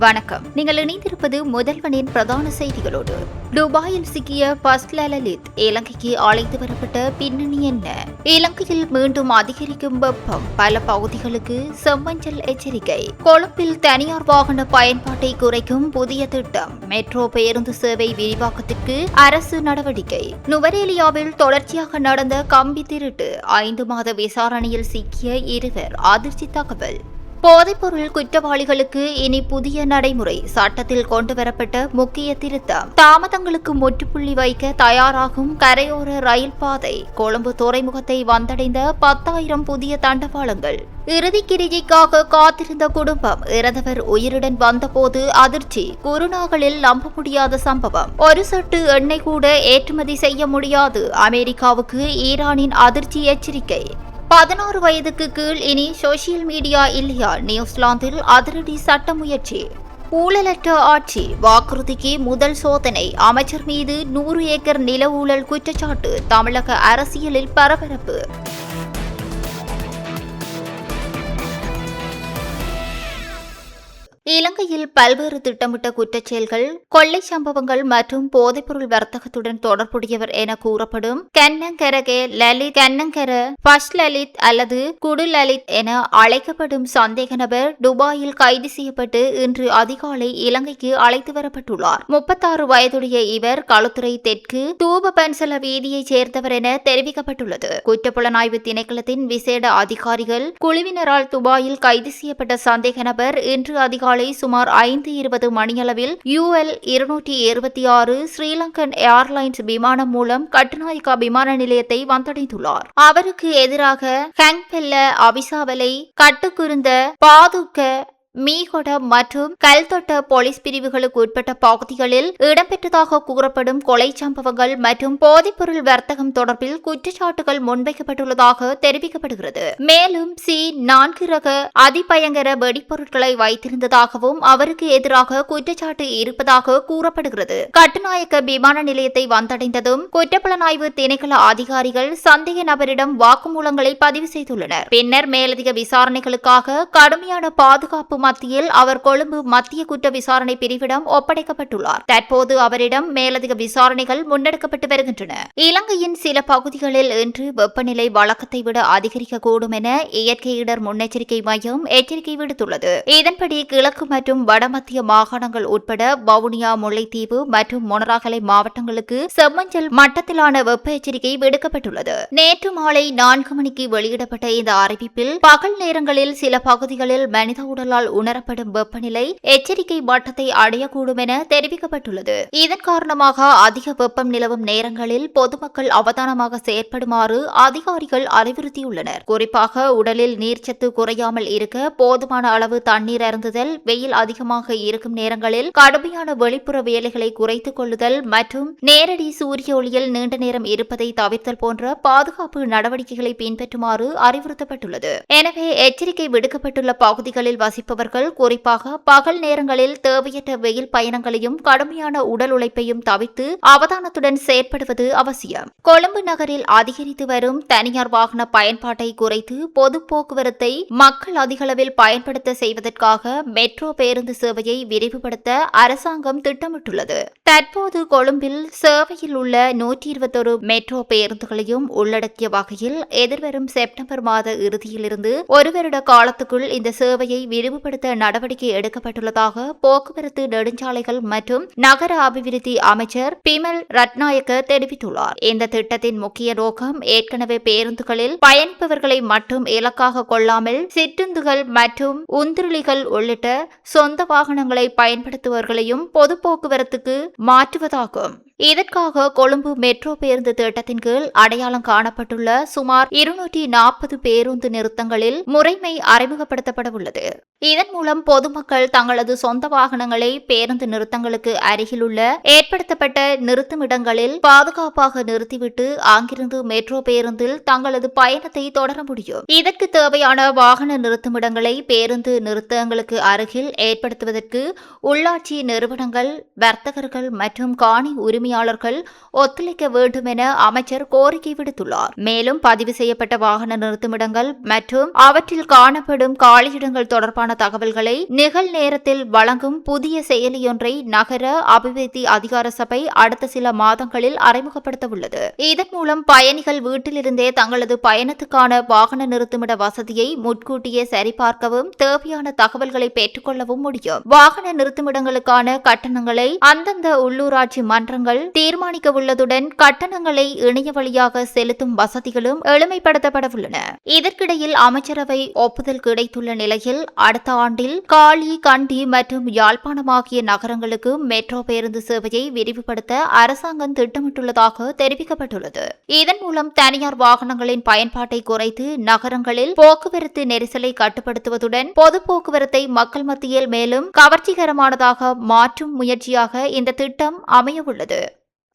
வணக்கம். நீங்கள் இணைந்திருப்பது முதல்வனின் பிரதான செய்திகளோடு. துபாயில் சிக்கிய ஃபர்ஸ்ட் லலித் இலங்கைக்கு அழைத்து வரப்பட்ட பின்னணி என்ன? இலங்கையில் மீண்டும் அதிகரிக்கும் வெப்பம், பல பகுதிகளுக்கு செம்மஞ்சள் எச்சரிக்கை. கொழும்பில் தனியார் வாகன பயன்பாட்டை குறைக்கும் புதிய திட்டம். மெட்ரோ பேருந்து சேவை விரிவாக்கத்திற்கு அரசு நடவடிக்கை. நுவரேலியாவில் தொடர்ச்சியாக நடந்த கம்பி திருட்டு, 5 மாத விசாரணையில் சிக்கிய இருவர் அதிர்ச்சி தகவல். போதைப்பொருள் குற்றவாளிகளுக்கு இனி புதிய நடைமுறை, சட்டத்தில் கொண்டுவரப்பட்ட முக்கிய திருத்தம். தாமதங்களுக்கு முற்றுப்புள்ளி வைக்க தயாராகும் கரையோர ரயில் பாதை. கொழும்பு துறைமுகத்தை வந்தடைந்த 10,000 புதிய தண்டவாளங்கள். இறுதிக்கிரிகைக்காக காத்திருந்த குடும்பம், இறந்தவர் உயிருடன் வந்தபோது அதிர்ச்சி. குருநாகலில் நம்ப முடியாத சம்பவம். ஒரு சொட்டு எண்ணெய் கூட ஏற்றுமதி செய்ய முடியாது, அமெரிக்காவுக்கு ஈரானின் அதிர்ச்சி எச்சரிக்கை. 16 வயதுக்கு கீழ் இனி சோசியல் மீடியா இல்லையா? நியூசிலாந்தில் அதிரடி சட்ட முயற்சி. ஊழலற்ற ஆட்சி, வாக்குறுதிக்கு முதல் சோதனை. அமைச்சர் மீது 100 ஏக்கர் நில ஊழல் குற்றச்சாட்டு. தமிழக அரசியலில் பரபரப்பு. இலங்கையில் பல்வேறு திட்டமிட்ட குற்றச்செயல்கள், கொள்ளை சம்பவங்கள் மற்றும் போதைப்பொருள் வர்த்தகத்துடன் தொடர்புடையவர் என கூறப்படும் கன்னங்கரகே லலித் கன்னங்கர ஃபர்ஸ்ட் லலித் அல்லது குடு லலித் என அழைக்கப்படும் சந்தேக நபர் துபாயில் கைது செய்யப்பட்டு இன்று அதிகாலை இலங்கைக்கு அழைத்து வரப்பட்டுள்ளார். 36 வயதுடைய இவர் களுத்துறை தெற்கு தூப பன்சல வீதியைச் சேர்ந்தவர் என தெரிவிக்கப்பட்டுள்ளது. குற்றப்புலனாய்வு திணைக்களத்தின் விசேட அதிகாரிகள் குழுவினரால் துபாயில் கைது செய்யப்பட்ட சந்தேக நபர் இன்று அதிகாலை சுமார் 5:20 மணியளவில் UL 226 ஸ்ரீலங்கன் ஏர்லைன்ஸ் விமானம் மூலம் கட்டுநாயக்கா விமான நிலையத்தை வந்தடைந்துள்ளார். அவருக்கு எதிராக ஹங்பெல்ல, அவிசாவலை, கட்டுக்குருந்த, பாதுக்க, மீகொட மற்றும் கல்தொட்ட போலீஸ் பிரிவுகளுக்கு உட்பட்ட பகுதிகளில் இடம்பெற்றதாக கூறப்படும் கொலை சம்பவங்கள் மற்றும் போதைப்பொருள் வர்த்தகம் தொடர்பில் குற்றச்சாட்டுகள் முன்வைக்கப்பட்டுள்ளதாக தெரிவிக்கப்படுகிறது. மேலும் C4 ரக அதிபயங்கர வெடிப்பொருட்களை வைத்திருந்ததாகவும் அவருக்கு எதிராக குற்றச்சாட்டு இருப்பதாக கூறப்படுகிறது. கட்டுநாயக்க விமான நிலையத்தை வந்தடைந்ததும் குற்றப்புலனாய்வு திணைக்கள அதிகாரிகள் சந்தேக நபரிடம் வாக்குமூலங்களை பதிவு செய்துள்ளனர். பின்னர் மேலதிக விசாரணைகளுக்காக கடுமையான பாதுகாப்பு மத்தியில் அவர் கொழும்பு மத்திய குற்ற விசாரணை பிரிவிடம் ஒப்படைக்கப்பட்டுள்ளார். தற்போது அவரிடம் மேலதிக விசாரணைகள் முன்னெடுக்கப்பட்டு வருகின்றன. இலங்கையின் சில பகுதிகளில் இன்று வெப்பநிலை வழக்கத்தை விட அதிகரிக்கக்கூடும் என இயற்கை இடர் முன்னெச்சரிக்கை மையம் எச்சரிக்கை விடுத்துள்ளது. இதன்படி கிழக்கு மற்றும் வடமத்திய மாகாணங்கள் உட்பட வவுனியா, முல்லைத்தீவு மற்றும் மொனராகலை மாவட்டங்களுக்கு செம்மஞ்சள் மட்டத்திலான வெப்ப எச்சரிக்கை விடுக்கப்பட்டுள்ளது. நேற்று மாலை 4 மணிக்கு வெளியிடப்பட்ட இந்த அறிவிப்பில் பகல் நேரங்களில் சில பகுதிகளில் மனித உடலால் உணரப்படும் வெப்பநிலை எச்சரிக்கை மட்டத்தை அடையக்கூடும் என தெரிவிக்கப்பட்டுள்ளது. இதன் காரணமாக அதிக வெப்பம் நிலவும் நேரங்களில் பொதுமக்கள் அவதானமாக செயற்படுமாறு அதிகாரிகள் அறிவுறுத்தியுள்ளனர். குறிப்பாக உடலில் நீர்ச்சத்து குறையாமல் இருக்க போதுமான அளவு தண்ணீர் அருந்துதல், வெயில் அதிகமாக இருக்கும் நேரங்களில் கடுமையான வெளிப்புற வேலைகளை குறைத்துக் கொள்ளுதல் மற்றும் நேரடி சூரிய ஒளியில் நீண்ட நேரம் இருப்பதை தவிர்த்தல் போன்ற பாதுகாப்பு நடவடிக்கைகளை பின்பற்றுமாறு அறிவுறுத்தப்பட்டுள்ளது. எனவே எச்சரிக்கை விடுக்கப்பட்டுள்ள பகுதிகளில் வசிப்பவர்கள் குறிப்பாக பகல் நேரங்களில் தேவையற்ற வெயில் பயணங்களையும் கடுமையான உடல் உழைப்பையும் தவிர்த்து அவதானத்துடன் செயற்படுவது அவசியம். கொழும்பு நகரில் அதிகரித்து வரும் தனியார் வாகன பயன்பாட்டை குறைத்து பொது போக்குவரத்தை மக்கள் அதிகளவில் பயன்படுத்த செய்வதற்காக மெட்ரோ பேருந்து சேவையை விரிவுபடுத்த அரசாங்கம் திட்டமிட்டுள்ளது. தற்போது கொழும்பில் சேவையில் உள்ள 121 மெட்ரோ பேருந்துகளையும் உள்ளடக்கிய வகையில் எதிர்வரும் செப்டம்பர் மாத இறுதியிலிருந்து ஒரு வருட காலத்துக்குள் இந்த சேவையை விரிவுபடுத்த நடவடிக்கை எடுக்கப்பட்டுள்ளதாக போக்குவரத்து, நெடுஞ்சாலைகள் மற்றும் நகர அபிவிருத்தி அமைச்சர் பிமல் ரட்நாயக்க தெரிவித்துள்ளார். இந்த திட்டத்தின் முக்கிய நோக்கம் ஏற்கனவே பேருந்துகளில் பயணிப்பவர்களை மட்டும் இலக்காக கொள்ளாமல் சிற்றுந்துகள் மற்றும் உந்துருளிகள் உள்ளிட்ட சொந்த வாகனங்களை பயன்படுத்துபவர்களையும் பொது போக்குவரத்துக்கு மாற்றுவதாகும். இதற்காக கொழும்பு மெட்ரோ பேருந்து திட்டத்தின் கீழ் அடையாளம் காணப்பட்டுள்ள சுமார் 240 பேருந்து நிறுத்தங்களில் முறைமை அறிமுகப்படுத்தப்பட உள்ளது. இதன் மூலம் பொதுமக்கள் தங்களது சொந்த வாகனங்களை பேருந்து நிறுத்தங்களுக்கு அருகிலுள்ள ஏற்படுத்தப்பட்ட நிறுத்துமிடங்களில் பாதுகாப்பாக நிறுத்திவிட்டு அங்கிருந்து மெட்ரோ பேருந்தில் தங்களது பயணத்தை தொடர முடியும். இதற்கு தேவையான வாகன நிறுத்துமிடங்களை பேருந்து நிறுத்தங்களுக்கு அருகில் ஏற்படுத்துவதற்கு உள்ளாட்சி நிறுவனங்கள், வர்த்தகர்கள் மற்றும் காணி உரிமையாளர்கள் உரிமையாளர்கள் ஒத்துழைக்க வேண்டும் என அமைச்சர் கோரிக்கை விடுத்துள்ளார். மேலும் பதிவு செய்யப்பட்ட வாகன நிறுத்துமிடங்கள் மற்றும் அவற்றில் காணப்படும் காலியிடங்கள் தொடர்பான தகவல்களை நிகழ் நேரத்தில் வழங்கும் புதிய செயலியொன்றை நகர அபிவிருத்தி அதிகார சபை அடுத்த சில மாதங்களில் அறிமுகப்படுத்த உள்ளது. இதன் மூலம் பயணிகள் வீட்டிலிருந்தே தங்களது பயணத்துக்கான வாகன நிறுத்துமிட வசதியை முன்கூட்டியே சரிபார்க்கவும் தேவையான தகவல்களை பெற்றுக்கொள்ளவும் முடியும். வாகன நிறுத்துமிடங்களுக்கான கட்டணங்களை அந்தந்த உள்ளூராட்சி மன்றங்கள் தீர்மானிக்க உள்ளதுடன் கட்டணங்களை இணைய வழியாக செலுத்தும் வசதிகளும் எளிமைப்படுத்தப்பட உள்ளன. இதற்கிடையில் அமைச்சரவை ஒப்புதல் கிடைத்துள்ள நிலையில் அடுத்த ஆண்டில் காலி, கண்டி மற்றும் யாழ்ப்பாணம் ஆகிய நகரங்களுக்கு மெட்ரோ பேருந்து சேவையை விரிவுபடுத்த அரசாங்கம் திட்டமிட்டுள்ளதாக தெரிவிக்கப்பட்டுள்ளது. இதன் மூலம் தனியார் வாகனங்களின் பயன்பாட்டை குறைத்து நகரங்களில் போக்குவரத்து நெரிசலை கட்டுப்படுத்துவதுடன் பொது போக்குவரத்தை மக்கள் மத்தியில் மேலும் கவர்ச்சிகரமானதாக மாற்றும் முயற்சியாக இந்த திட்டம் அமையவுள்ளது.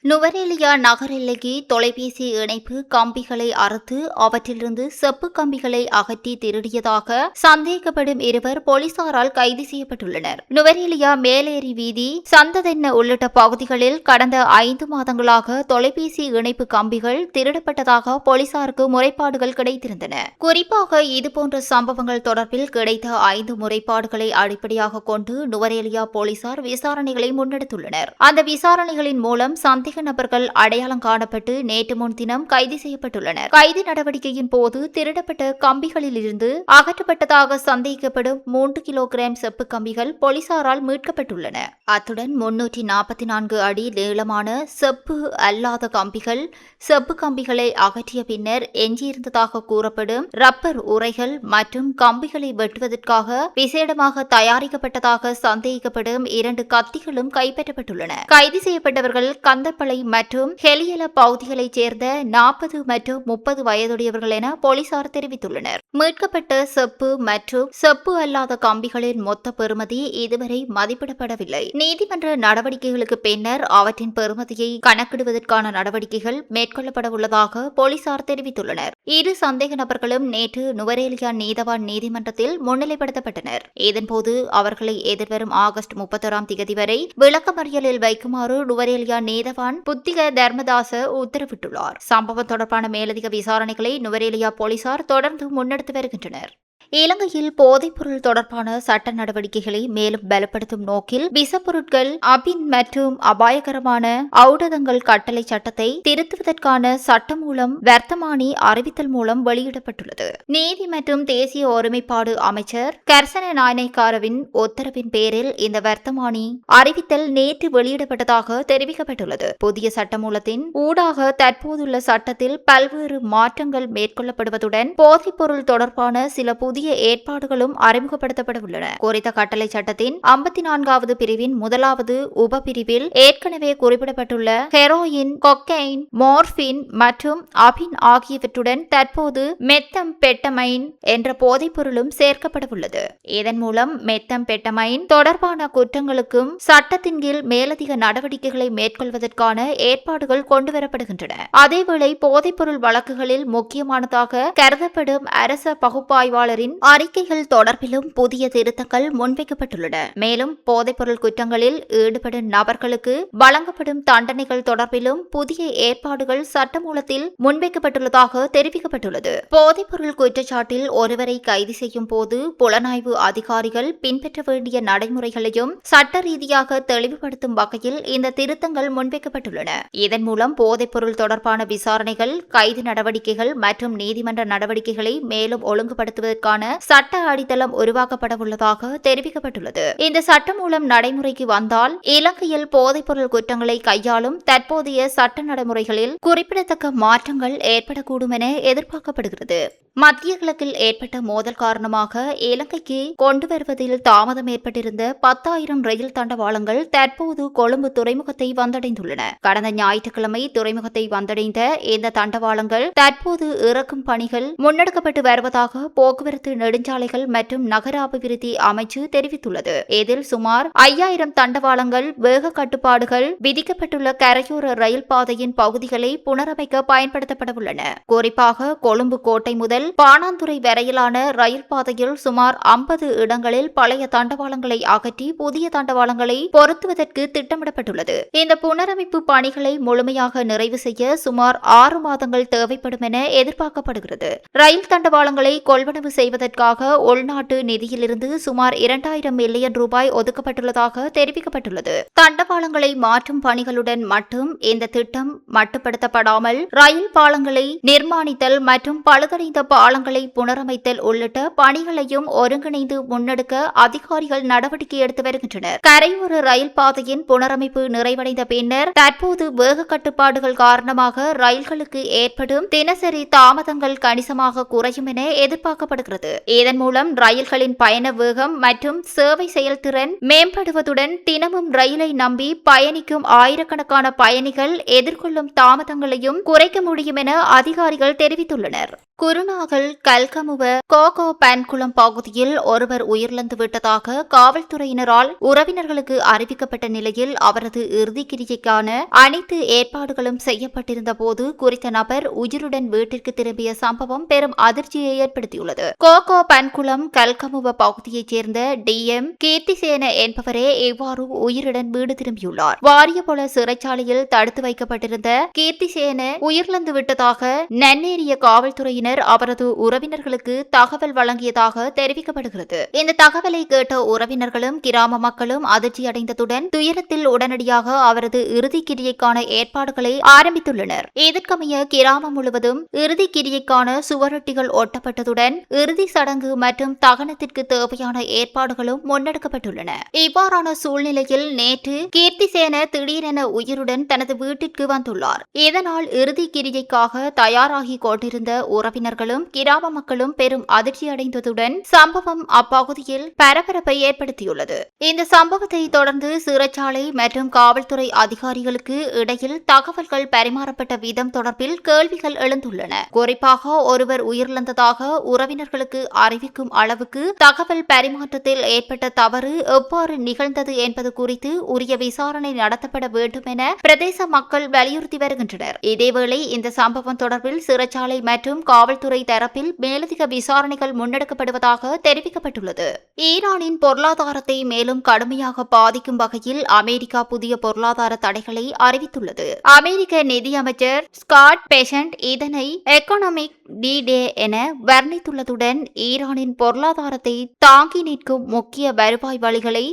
நுவரேலியா நகர் எல்லைக்கு தொலைபேசி இணைப்பு கம்பிகளை அறுத்து அவற்றிலிருந்து செப்பு கம்பிகளை அகற்றி திருடியதாக சந்தேகப்படும் இருவர் போலீசாரால் கைது செய்யப்பட்டுள்ளனர். நுவரேலியா மேலேரி வீதி, சந்ததென்ன உள்ளிட்ட பகுதிகளில் கடந்த 5 மாதங்களாக தொலைபேசி இணைப்பு கம்பிகள் திருடப்பட்டதாக போலீசாருக்கு முறைப்பாடுகள் கிடைத்திருந்தன. குறிப்பாக இதுபோன்ற சம்பவங்கள் தொடர்பில் கிடைத்த 5 முறைப்பாடுகளை அடிப்படையாக கொண்டு நுவரேலியா போலீசார் விசாரணைகளை முன்னெடுத்துள்ளனர். அந்த விசாரணைகளின் மூலம் நபர்கள் அடையாளம் காணப்பட்டு நேற்று முன்தினம் கைது செய்யப்பட்டுள்ளனர். கைது நடவடிக்கையின் போது திருடப்பட்ட கம்பிகளில் இருந்து அகற்றப்பட்டதாக சந்தேகிக்கப்படும் 3 கிலோகிராம் செப்பு கம்பிகள் போலீசாரால் மீட்கப்பட்டுள்ளன. அத்துடன் 344 அடி நீளமான செப்பு அல்லாத கம்பிகள், செப்பு கம்பிகளை அகற்றிய பின்னர் எஞ்சியிருந்ததாக கூறப்படும் ரப்பர் உரைகள் மற்றும் கம்பிகளை வெட்டுவதற்காக விசேடமாக தயாரிக்கப்பட்டதாக சந்தேகிக்கப்படும் 2 கத்திகளும் கைப்பற்றப்பட்டுள்ளன. கைது செய்யப்பட்டவர்கள் கந்தப்பளை மற்றும் ஹெலியல பகுதிகளைச் சேர்ந்த 40 மற்றும் 30 வயதுடையவர்கள் என போலீசார் தெரிவித்துள்ளனர். மீட்கப்பட்ட செப்பு மற்றும் செப்பு அல்லாத கம்பிகளின் மொத்த பெறுமதி இதுவரை மதிப்பிடப்படவில்லை. நீதிமன்ற நடவடிக்கைகளுக்கு பின்னர் அவற்றின் பெறுமதியை கணக்கிடுவதற்கான நடவடிக்கைகள் மேற்கொள்ளப்பட உள்ளதாக போலீசார் தெரிவித்துள்ளனர். 2 சந்தேக நபர்களும் நேற்று நுவரேலியா நீதவான் நீதிமன்றத்தில் முன்னிலைப்படுத்தப்பட்டனர். இதன்போது அவர்களை எதிர்வரும் ஆகஸ்ட் 31 வரை விளக்கமறியலில் வைக்குமாறு நுவரேலியா நீதவான் புத்திக தர்மதாச உத்தரவிட்டுள்ளார். சம்பவம் தொடர்பான மேலதிக விசாரணைகளை நுவரேலியா போலீசார் தொடர்ந்து முன்னெடுத்து வருகின்றனர். இலங்கையில் போதைப்பொருள் தொடர்பான சட்ட நடவடிக்கைகளை மேலும் பலப்படுத்தும் நோக்கில் விசப்பொருட்கள், அபின் மற்றும் அபாயகரமான ஔடதங்கள் கட்டளை சட்டத்தை திருத்துவதற்கான சட்டமூலம் வர்த்தமானி அறிவித்தல் மூலம் வெளியிடப்பட்டுள்ளது. நீதி மற்றும் தேசிய ஒருமைப்பாடு அமைச்சர் கர்சன நாயனக்காரவின் உத்தரவின் பேரில் இந்த வர்த்தமானி அறிவித்தல் நேற்று வெளியிடப்பட்டதாக தெரிவிக்கப்பட்டுள்ளது. புதிய சட்டமூலத்தின் ஊடாக தற்போதுள்ள சட்டத்தில் பல்வேறு மாற்றங்கள் மேற்கொள்ளப்படுவதுடன் போதைப்பொருள் தொடர்பான சில புதிய ஏற்பாடுகளும் அறிமுகப்படுத்தப்பட உள்ளன. குறித்த கட்டளை சட்டத்தின் 54வது பிரிவின் 1வது உபபிரிவில் ஏற்கனவே குறிப்பிடப்பட்டுள்ள ஹெரோயின், கொக்கைன், மோர்பின் மற்றும் அபின் ஆகியவற்றுடன் தற்போது மெத்தம்பெட்டமைன் என்ற போதைப்பொருளும் சேர்க்கப்பட உள்ளது. இதன் மூலம் மெத்தம்பெட்டமைன் தொடர்பான குற்றங்களுக்கும் சட்டத்தின் கீழ் மேலதிக நடவடிக்கைகளை மேற்கொள்வதற்கான ஏற்பாடுகள் கொண்டுவரப்படுகின்றன. அதேவேளை போதைப்பொருள் வழக்குகளில் முக்கியமானதாக கருதப்படும் அரச பகுப்பாய்வாளரின் அறிக்கைகள் தொடர்பிலும் புதிய திருத்தங்கள் முன்வைக்கப்பட்டுள்ளன. மேலும் போதைப்பொருள் குற்றங்களில் ஈடுபடும் நபர்களுக்கு வழங்கப்படும் தண்டனைகள் தொடர்பிலும் புதிய ஏற்பாடுகள் சட்டமூலத்தில் முன்வைக்கப்பட்டுள்ளதாக தெரிவிக்கப்பட்டுள்ளது. போதைப்பொருள் குற்றச்சாட்டில் ஒருவரை கைது செய்யும் போது புலனாய்வு அதிகாரிகள் பின்பற்ற வேண்டிய நடைமுறைகளையும் சட்ட ரீதியாக தெளிவுபடுத்தும் வகையில் இந்த திருத்தங்கள் முன்வைக்கப்பட்டுள்ளன. இதன் மூலம் போதைப்பொருள் தொடர்பான விசாரணைகள், கைது நடவடிக்கைகள் மற்றும் நீதிமன்ற நடவடிக்கைகளை மேலும் ஒழுங்குபடுத்துவதற்கான சட்ட அடித்தளம் உருவாக்கப்பட உள்ளதாக தெரிவிக்கப்பட்டுள்ளது. இந்த சட்டம் மூலம் நடைமுறைக்கு வந்தால் இலங்கையில் போதைப்பொருள் குற்றங்களை கையாளும் தற்போதைய சட்ட நடைமுறைகளில் குறிப்பிடத்தக்க மாற்றங்கள் ஏற்படக்கூடும் என எதிர்பார்க்கப்படுகிறது. மத்திய கிழக்கில் ஏற்பட்ட மோதல் காரணமாக இலங்கைக்கு கொண்டு வருவதில் தாமதம் ஏற்பட்டிருந்த 10,000 ரயில் தண்டவாளங்கள் தற்போது கொழும்பு துறைமுகத்தை வந்தடைந்துள்ளன. கடந்த ஞாயிற்றுக்கிழமை துறைமுகத்தை வந்தடைந்த இந்த தண்டவாளங்கள் தற்போது இறக்கும் பணிகள் முன்னெடுக்கப்பட்டு வருவதாக போக்குவரத்து போக்குவரத்து நெடுஞ்சாலைகள் மற்றும் நகர அபிவிருத்தி அமைச்சு தெரிவித்துள்ளது. இதில் சுமார் 5000 தண்டவாளங்கள், வேக கட்டுப்பாடுகள் விதிக்கப்பட்டுள்ள கரையோர ரயில் பாதையின் பகுதிகளை புனரமைக்க பயன்படுத்தப்பட உள்ளன. குறிப்பாக கொழும்பு கோட்டை முதல் பாணாந்துறை வரையிலான ரயில் பாதையில் சுமார் 50 இடங்களில் பழைய தண்டவாளங்களை அகற்றி புதிய தண்டவாளங்களை பொருத்துவதற்கு திட்டமிடப்பட்டுள்ளது. இந்த புனரமைப்பு பணிகளை முழுமையாக நிறைவு செய்ய சுமார் 6 மாதங்கள் தேவைப்படும் என எதிர்பார்க்கப்படுகிறது. ரயில் தண்டவாளங்களை கொள்வனவு செய்வதற்காக உள்நாட்டு நிதியிலிருந்து சுமார் 2000 மில்லியன் ரூபாய் ஒதுக்கப்பட்டுள்ளதாக தெரிவிக்கப்பட்டுள்ளது. தண்டவாளங்களை மாற்றும் பணிகளுடன் மட்டும் இந்த திட்டம் மட்டுப்படுத்தப்படாமல் ரயில் பாலங்களை நிர்மாணித்தல் மற்றும் பழுதடைந்த பாலங்களை புனரமைத்தல் உள்ளிட்ட பணிகளையும் ஒருங்கிணைந்து முன்னெடுக்க அதிகாரிகள் நடவடிக்கை எடுத்து வருகின்றனர். கரையோர ரயில் பாதையின் புனரமைப்பு நிறைவடைந்த பின்னர் தற்போது வேக கட்டுப்பாடுகள் காரணமாக ரயில்களுக்கு ஏற்படும் தினசரி தாமதங்கள் கணிசமாக குறையும் என எதிர்பார்க்கப்படுகிறது. இதன் மூலம் ரயில்களின் பயண வேகம் மற்றும் சேவை செயல்திறன் மேம்படுவதுடன் தினமும் ரயிலை நம்பி பயணிக்கும் ஆயிரக்கணக்கான பயணிகள் எதிர்கொள்ளும் தாமதங்களையும் குறைக்க முடியும் என அதிகாரிகள் தெரிவித்துள்ளனர். குருநாகல் கல்கமுவ கோகோ பன்குளம் பகுதியில் ஒருவர் உயிரிழந்து விட்டதாக காவல்துறையினரால் உறவினர்களுக்கு அறிவிக்கப்பட்ட நிலையில் அவரது இறுதிக்கிரியைக்கான அனைத்து ஏற்பாடுகளும் செய்யப்பட்டிருந்த போது குறித்த நபர் உயிருடன் வீட்டிற்கு திரும்பிய சம்பவம் பெரும் அதிர்ச்சியை ஏற்படுத்தியுள்ளது. கோகோ பன்குளம் கல்கமுவ பகுதியைச் சேர்ந்த DM கீர்த்திசேன என்பவரே இவ்வாறு உயிருடன் வீடு திரும்பியுள்ளார். வாரியபொல சிறைச்சாலையில் தடுத்து வைக்கப்பட்டிருந்த கீர்த்திசேன உயிரிழந்து விட்டதாக நன்னேரிய காவல்துறையினர் அவரது உறவினர்களுக்கு தகவல் வழங்கியதாக தெரிவிக்கப்படுகிறது. இந்த தகவலை கேட்ட உறவினர்களும் கிராம மக்களும் அதிர்ச்சி அடைந்ததுடன் துயரத்தில் உடனடியாக அவரது இறுதிக்கிரியைக்கான ஏற்பாடுகளை ஆரம்பித்துள்ளனர். இதற்கமைய கிராமம் முழுவதும் இறுதிக்கிரியைக்கான சுவரொட்டிகள் ஒட்டப்பட்டதுடன் இறுதி சடங்கு மற்றும் தகனத்திற்கு தேவையான ஏற்பாடுகளும் முன்னெடுக்கப்பட்டுள்ளன. இவ்வாறான சூழ்நிலையில் நேற்று கீர்த்திசேன திடீரென உயிருடன் தனது வீட்டிற்கு வந்துள்ளார். இதனால் இறுதிக்கிரியைக்காக தயாராகி கொண்டிருந்த உறவினர்களும் கிராம மக்களும் பெரும் அதிர்ச்சியடைந்ததுடன் சம்பவம் அப்பகுதியில் பரபரப்பை ஏற்படுத்தியுள்ளது. இந்த சம்பவத்தை தொடர்ந்து சிறைச்சாலை மற்றும் காவல்துறை அதிகாரிகளுக்கு இடையில் தகவல்கள் பரிமாறப்பட்ட விதம் தொடர்பில் கேள்விகள் எழுந்துள்ளன. குறிப்பாக ஒருவர் உயிரிழந்ததாக உறவினர்களுக்கு அறிவிக்கும் அளவுக்கு தகவல் பரிமாற்றத்தில் ஏற்பட்ட தவறு எவ்வாறு நிகழ்ந்தது என்பது குறித்து உரிய விசாரணை நடத்தப்பட வேண்டும் என பிரதேச மக்கள் வலியுறுத்தி வருகின்றனர். இதேவேளை இந்த சம்பவம் தொடர்பில் சிறைச்சாலை மற்றும் காவல்துறை தரப்பில் மேலதிக விசாரணைகள் முன்னெடுக்கப்படுவதாக தெரிவிக்கப்பட்டுள்ளது. ஈரானின் பொருளாதாரத்தை மேலும் கடுமையாக பாதிக்கும் வகையில் அமெரிக்கா புதிய பொருளாதார தடைகளை அறிவித்துள்ளது. அமெரிக்க நிதியமைச்சர் ஸ்காட் பெசன்ட் இதனை எக்கனாமிக் டி-டே என வர்ணித்துள்ளதுடன் ஈரானின் பொருளாதாரத்தை தாங்கி நிற்கும் முக்கிய வருவாய் வழிகளை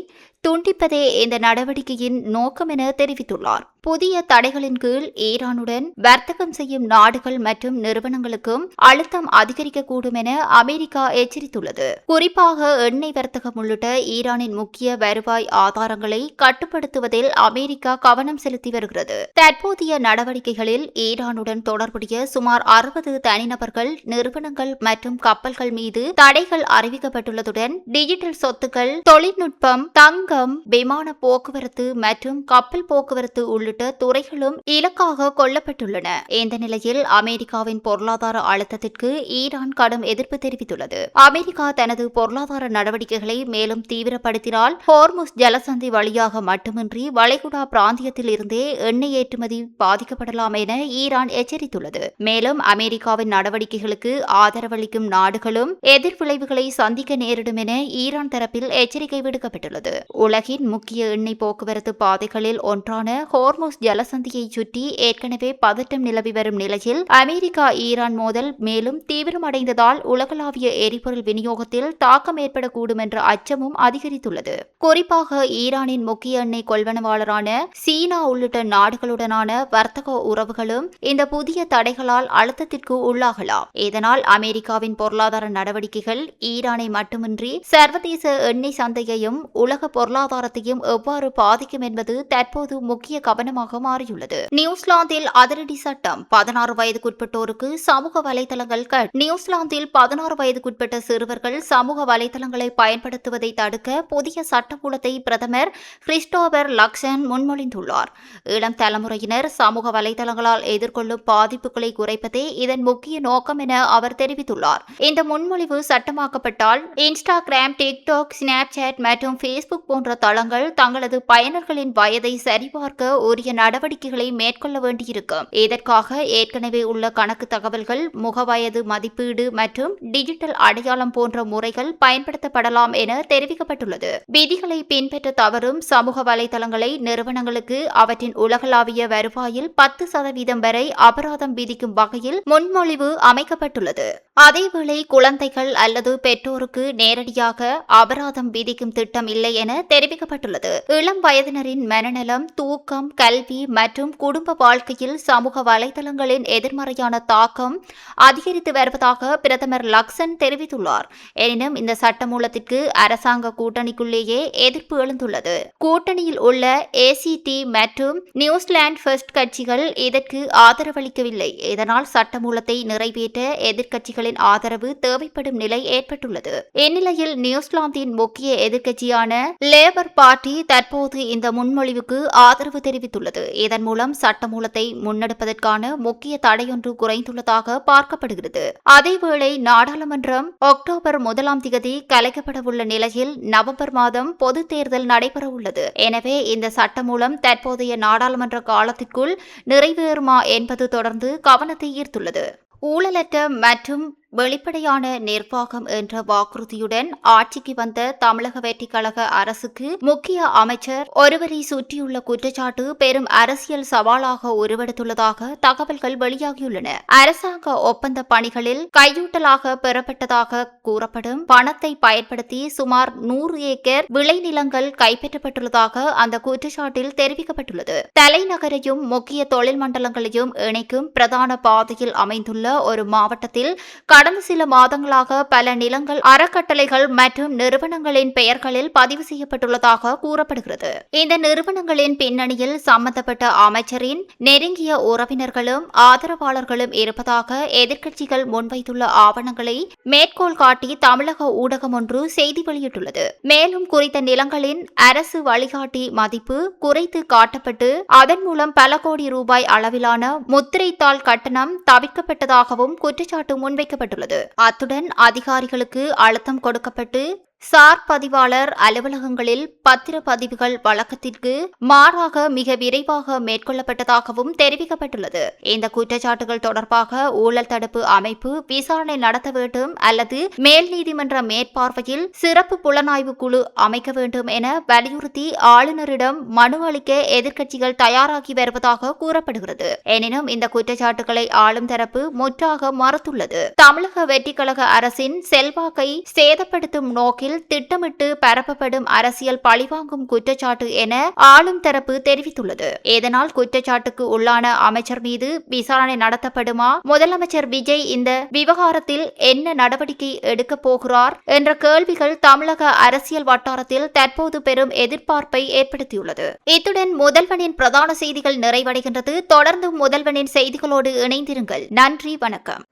துண்டிப்பதே இந்த நடவடிக்கையின் நோக்கம் என தெரிவித்துள்ளார். புதிய தடைகளின் கீழ் ஈரானுடன் வர்த்தகம் செய்யும் நாடுகள் மற்றும் நிறுவனங்களுக்கும் அழுத்தம் அதிகரிக்கக்கூடும் என அமெரிக்கா எச்சரித்துள்ளது. குறிப்பாக எண்ணெய் வர்த்தகம் உள்ளிட்ட ஈரானின் முக்கிய வருவாய் ஆதாரங்களை கட்டுப்படுத்துவதில் அமெரிக்கா கவனம் செலுத்தி வருகிறது. தற்போதைய நடவடிக்கைகளில் ஈரானுடன் தொடர்புடைய சுமார் 60 தனிநபர்கள், நிறுவனங்கள் மற்றும் கப்பல்கள் மீது தடைகள் அறிவிக்கப்பட்டுள்ளதுடன் டிஜிட்டல் சொத்துக்கள், தொழில்நுட்பம், தங்கம், விமான போக்குவரத்து மற்றும் கப்பல் போக்குவரத்து உள்ளிட்ட துறைகளும் இலக்காக கொள்ளப்பட்டுள்ளன. இந்த நிலையில் அமெரிக்காவின் பொருளாதார அழுத்தத்திற்கு ஈரான் கடும் எதிர்ப்பு தெரிவித்துள்ளது. அமெரிக்கா தனது பொருளாதார நடவடிக்கைகளை மேலும் தீவிரப்படுத்தினால் ஹோர்முஸ் ஜலசந்தி வழியாக மட்டுமின்றி வளைகுடா பிராந்தியத்தில் இருந்தே எண்ணெய் ஏற்றுமதி பாதிக்கப்படலாம் என ஈரான் எச்சரித்துள்ளது. மேலும் அமெரிக்காவின் நடவடிக்கைகளுக்கு ஆதரவளிக்கும் நாடுகளும் எதிர்விளைவுகளை சந்திக்க நேரிடும் என ஈரான் தரப்பில் எச்சரிக்கை விடுக்கப்பட்டுள்ளது. உலகின் முக்கிய எண்ணெய் போக்குவரத்து பாதைகளில் ஒன்றான ஹோர்முஸ் ஜலசந்தியை சுற்றி ஏற்கனவே பதட்டம் நிலவி வரும் நிலையில் அமெரிக்கா ஈரான் மோதல் மேலும் தீவிரமடைந்ததால் உலகளாவிய எரிபொருள் விநியோகத்தில் தாக்கம் ஏற்படக்கூடும் என்ற அச்சமும் அதிகரித்துள்ளது. குறிப்பாக ஈரானின் முக்கிய எண்ணெய் கொள்வனவாளரான சீனா உள்ளிட்ட நாடுகளுடனான வர்த்தக உறவுகளும் இந்த புதிய தடைகளால் அழுத்தத்திற்கு உள்ளாகலாம். இதனால் அமெரிக்காவின் பொருளாதார நடவடிக்கைகள் ஈரானை மட்டுமின்றி சர்வதேச எண்ணெய் சந்தையையும் உலக பொருளாதாரத்தையும் எவ்வாறு பாதிக்கும் என்பது தற்போது முக்கிய கவனமாக மாறியுள்ளது. நியூசிலாந்தில் அதிரடி சட்டம். 16 வயதுக்குட்பட்டோருக்கு சமூக வலைதளங்கள் கட். நியூசிலாந்தில் 16 வயதுக்குட்பட்ட சிறுவர்கள் சமூக வலைதளங்களை பயன்படுத்துவதை தடுக்க புதிய சட்டமூலத்தை பிரதமர் கிறிஸ்டோபர் லக்சன் முன்மொழிந்துள்ளார். இளம் தலைமுறையினர் சமூக வலைதளங்களால் எதிர்கொள்ளும் பாதிப்புகளை குறைப்பதே இதன் முக்கிய நோக்கம் நோக்கம் என அவர் தெரிவித்துள்ளார். இந்த முன்மொழிவு சட்டமாக்கப்பட்டால் இன்ஸ்டாகிராம், டிக்டாக், ஸ்னாப்சாட் மற்றும் பேஸ்புக் போன்ற தளங்கள் தங்களது பயனர்களின் வயதை சரிபார்க்க உரிய நடவடிக்கைகளை மேற்கொள்ள வேண்டியிருக்கும். இதற்காக ஏற்கனவே உள்ள கணக்கு தகவல்கள், முகவயது மதிப்பீடு மற்றும் டிஜிட்டல் அடையாளம் போன்ற முறைகள் பயன்படுத்தப்படலாம் என தெரிவிக்கப்பட்டுள்ளது. விதிகளை பின்பற்ற தவறும் சமூக வலைதளங்களை நிறுவனங்களுக்கு அவற்றின் உலகளாவிய வருவாயில் 10% வரை அபராதம் விதிக்கும் வகையில் முன்மொழிவு அமைக்கப்பட்டுள்ளது. அதேவேளை குழந்தைகள் அல்லது பெற்றோருக்கு நேரடியாக அபராதம் விதிக்கும் திட்டம் இல்லை என தெரிவிக்கப்பட்டுள்ளது. இளம் வயதினரின் மனநலம், தூக்கம், கல்வி மற்றும் குடும்ப வாழ்க்கையில் சமூக வலைதளங்களின் எதிர்மறையான தாக்கம் அதிகரித்து வருவதாக பிரதமர் லக்சன் தெரிவித்துள்ளார். எனினும் இந்த சட்டமூலத்திற்கு அரசாங்க கூட்டணிக்குள்ளேயே எதிர்ப்பு எழுந்துள்ளது. கூட்டணியில் உள்ள ஏசிடி மற்றும் நியூசிலாந்து ஃபர்ஸ்ட் கட்சிகள் இதற்கு ஆதரவளிக்கவில்லை. இதனால் சட்டமூலத்தை நிறைவேற்ற எதிர்க்கட்சிகளின் ஆதரவு தேவைப்படும் நிலை ஏற்பட்டுள்ளது. இந்நிலையில் நியூசிலாந்தின் முக்கிய எதிர்க்கட்சியான லேபர் பார்ட்டி தற்போது இந்த முன்மொழிவுக்கு ஆதரவு தெரிவித்துள்ளது. இதன் மூலம் சட்டமூலத்தை முன்னெடுப்பதற்கான முக்கிய தடையொன்று குறைந்துள்ளதாக பார்க்கப்படுகிறது. அதேவேளை நாடாளுமன்றம் அக்டோபர் 1 கலைக்கப்படவுள்ள நிலையில் நவம்பர் மாதம் பொது தேர்தல் நடைபெறவுள்ளது. எனவே இந்த சட்டமூலம் தற்போதைய நாடாளுமன்ற காலத்திற்குள் நிறைவேறுமா என்பது தொடர்ந்து கவனத்தை ஈர்த்துள்ளது. ஊழலற்ற மற்றும் வெளிப்படையான நிர்வாகம் என்ற வாக்குறுதியுடன் ஆட்சிக்கு வந்த தமிழக வெற்றிக் கழக அரசுக்கு முக்கிய அமைச்சர் ஒருவரை சுற்றியுள்ள குற்றச்சாட்டு பெரும் அரசியல் சவாலாக உருவெடுத்துள்ளதாக தகவல்கள் வெளியாகியுள்ளன. அரசாங்க ஒப்பந்த பணிகளில் கையூட்டலாக பெறப்பட்டதாக கூறப்படும் பணத்தை பயன்படுத்தி சுமார் 100 ஏக்கர் விளைநிலங்கள் கைப்பற்றப்பட்டுள்ளதாக அந்த குற்றச்சாட்டில் தெரிவிக்கப்பட்டுள்ளது. தலைநகரையும் முக்கிய தொழில் மண்டலங்களையும் இணைக்கும் பிரதான பாதையில் அமைந்துள்ள ஒரு மாவட்டத்தில் கடந்த சில மாதங்களாக பல நிலங்கள், அறக்கட்டளைகள் மற்றும் நிறுவனங்களின் பெயர்களில் பதிவு செய்யப்பட்டுள்ளதாக கூறப்படுகிறது. இந்த நிறுவனங்களின் பின்னணியில் சம்பந்தப்பட்ட அமைச்சரின் நெருங்கிய உறவினர்களும் ஆதரவாளர்களும் இருப்பதாக எதிர்க்கட்சிகள் முன்வைத்துள்ள ஆவணங்களை மேற்கோள் காட்டி தமிழக ஊடகம் ஒன்று செய்தி வெளியிட்டுள்ளது. மேலும் குறித்த நிலங்களின் அரசு வழிகாட்டி மதிப்பு குறைத்து காட்டப்பட்டு அதன் மூலம் பல கோடி ரூபாய் அளவிலான முத்திரைத்தாள் கட்டணம் தவிர்க்கப்பட்டதாகவும் குற்றச்சாட்டு முன்வைக்கப்பட்டுள்ளது. அத்துடன் அதிகாரிகளுக்கு அழுத்தம் கொடுக்கப்பட்டு சார் பதிவாளர் அலுவலகங்களில் பத்திரப்பதிவுகள் வழக்கத்திற்கு மாறாக மிக விரைவாக மேற்கொள்ளப்பட்டதாகவும் தெரிவிக்கப்பட்டுள்ளது. இந்த குற்றச்சாட்டுகள் தொடர்பாக ஊழல் தடுப்பு அமைப்பு விசாரணை நடத்த வேண்டும் அல்லது மேல் நீதிமன்ற மேற்பார்வையில் சிறப்பு புலனாய்வு குழு அமைக்க வேண்டும் என வலியுறுத்தி ஆளுநரிடம் மனு அளிக்க எதிர்க்கட்சிகள் தயாராகி வருவதாக கூறப்படுகிறது. எனினும் இந்த குற்றச்சாட்டுகளை ஆளும் தரப்பு முற்றாக மறுத்துள்ளது. தமிழக வெற்றிக் கழக அரசின் செல்வாக்கை சேதப்படுத்தும் நோக்கில் திட்டமிட்டு பரப்பப்படும் அரசியல் பழிவாங்கும் குற்றச்சாட்டு என ஆளும் தரப்பு தெரிவித்துள்ளது. இதனால் குற்றச்சாட்டுக்கு உள்ளான அமைச்சர் மீது விசாரணை நடத்தப்படுமா, முதலமைச்சர் விஜய் இந்த விவகாரத்தில் என்ன நடவடிக்கை எடுக்கப் போகிறார் என்ற கேள்விகள் தமிழக அரசியல் வட்டாரத்தில் தற்போது பெரும் எதிர்பார்ப்பை ஏற்படுத்தியுள்ளது. இத்துடன் முதல்வனின் பிரதான செய்திகள் நிறைவடைகின்றது. தொடர்ந்து முதல்வனின் செய்திகளோடு இணைந்திருங்கள். நன்றி, வணக்கம்.